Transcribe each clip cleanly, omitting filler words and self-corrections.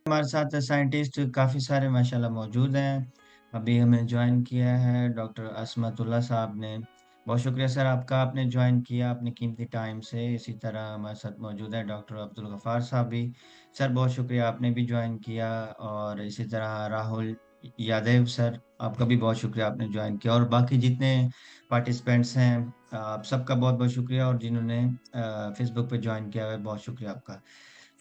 हमारे साथ साइंटिस्ट काफ़ी सारे माशाल्लाह मौजूद हैं। अभी हमें जॉइन किया है डॉक्टर असमतुल्ला साहब ने। बहुत शुक्रिया सर आपका, आपने जॉइन किया अपने कीमती टाइम से। इसी तरह हमारे साथ मौजूद है डॉक्टर अब्दुल गफ़ार साहब भी। सर बहुत शुक्रिया, आपने भी जॉइन किया। और इसी तरह राहुल यादव सर, आपका भी बहुत शुक्रिया, आपने जॉइन किया। और बाकी जितने पार्टिसिपेंट्स हैं, आप सबका बहुत-बहुत शुक्रिया। और जिन्होंने फ़ेसबुक पे जॉइन किया है, बहुत शुक्रिया आपका।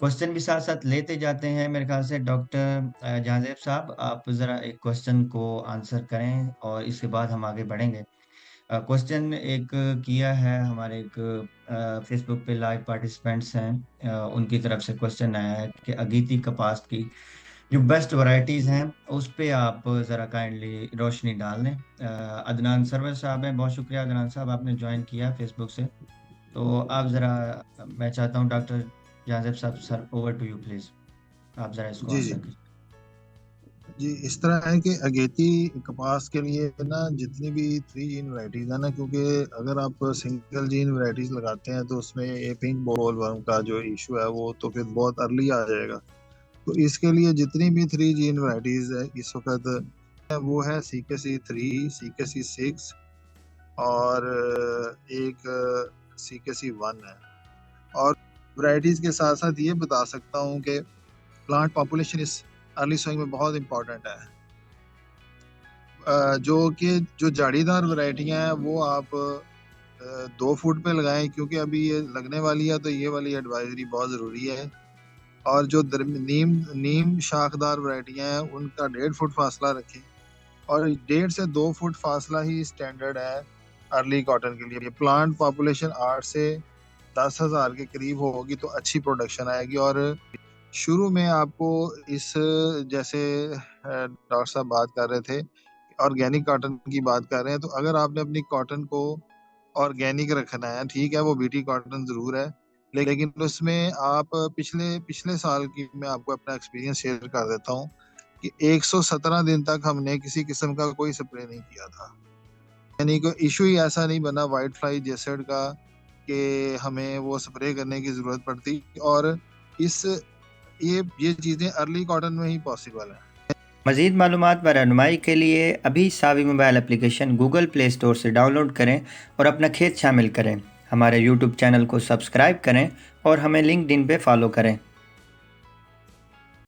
क्वेश्चन भी साथ-साथ लेते जाते हैं मेरे ख़्याल से। डॉक्टर जहाँज़ेब साहब, आप ज़रा एक क्वेश्चन को आंसर करें और इसके बाद हम आगे बढ़ेंगे। क्वेश्चन एक किया है हमारे एक फ़ेसबुक पे लाइव पार्टिसिपेंट्स हैं, उनकी तरफ से क्वेश्चन आया है कि अगेती कपास की जो बेस्ट वैराइटीज़ हैं, उस पे आप ज़रा काइंडली रोशनी डाल दें। अदनान सरवर साहब हैं, बहुत शुक्रिया अदनान साहब, आपने जॉइन किया फ़ेसबुक से। तो आप ज़रा, मैं चाहता हूँ डॉक्टर जाज़िब साहब, sir over to you please. आप ज़रा इसको जी जी आंसर कीजिए। जी। इस तरह है कि अगेती कपास के लिए ना जितनी भी 3 जीन वैरायटीज है ना, क्योंकि अगर आप सिंगल जीन वैरायटीज लगाते हैं तो उसमें ये पिंक बॉल वर्म का जो इशू है वो तो फिर बहुत अर्ली आ जाएगा। तो इसके लिए जितनी भी 3 जीन वैरायटीज है इस वक्त वो है CKC3, CKC6 और एक CKC1 है। और वैरायटीज के साथ साथ ये बता सकता हूँ कि प्लांट पॉपुलेशन इस अर्ली सोइंग में बहुत इंपॉर्टेंट है। जो झाड़ीदार वैरायटियां हैं वो आप 2 फुट पे लगाएं, क्योंकि अभी ये लगने वाली है तो ये वाली एडवाइजरी बहुत ज़रूरी है। और जो नीम नीम शाखदार वैरायटियां हैं उनका 1.5 फुट फासला रखें। और 1.5 से 2 फुट फासला ही स्टैंडर्ड है अर्ली कॉटन के लिए। प्लांट पॉपुलेशन 8 से 10,000 के करीब होगी तो अच्छी प्रोडक्शन आएगी। और शुरू में आपको इस, जैसे डॉक्टर साहब बात कर रहे थे, ऑर्गेनिक कॉटन की बात कर रहे हैं, तो अगर आपने अपनी कॉटन को ऑर्गेनिक रखना है, ठीक है वो बीटी कॉटन जरूर है, लेकिन उसमें आप पिछले पिछले साल की मैं आपको अपना एक्सपीरियंस शेयर कर देता हूँ कि 117 दिन तक हमने किसी किस्म का कोई स्प्रे नहीं किया था। यानी कि इशू ही ऐसा नहीं बना वाइट फ्लाई जेसड का कि हमें वो स्प्रे करने की जरूरत पड़ती। और इस ये चीजें अर्ली कॉटन में ही पॉसिबल है। मज़ीद मालूमात व रहनुमाई के लिए अभी सावी mobile application Google play store से डाउनलोड करें और अपना खेत शामिल करें। हमारे यूट्यूब चैनल को सब्सक्राइब करें और हमें लिंक्डइन पे फॉलो करें।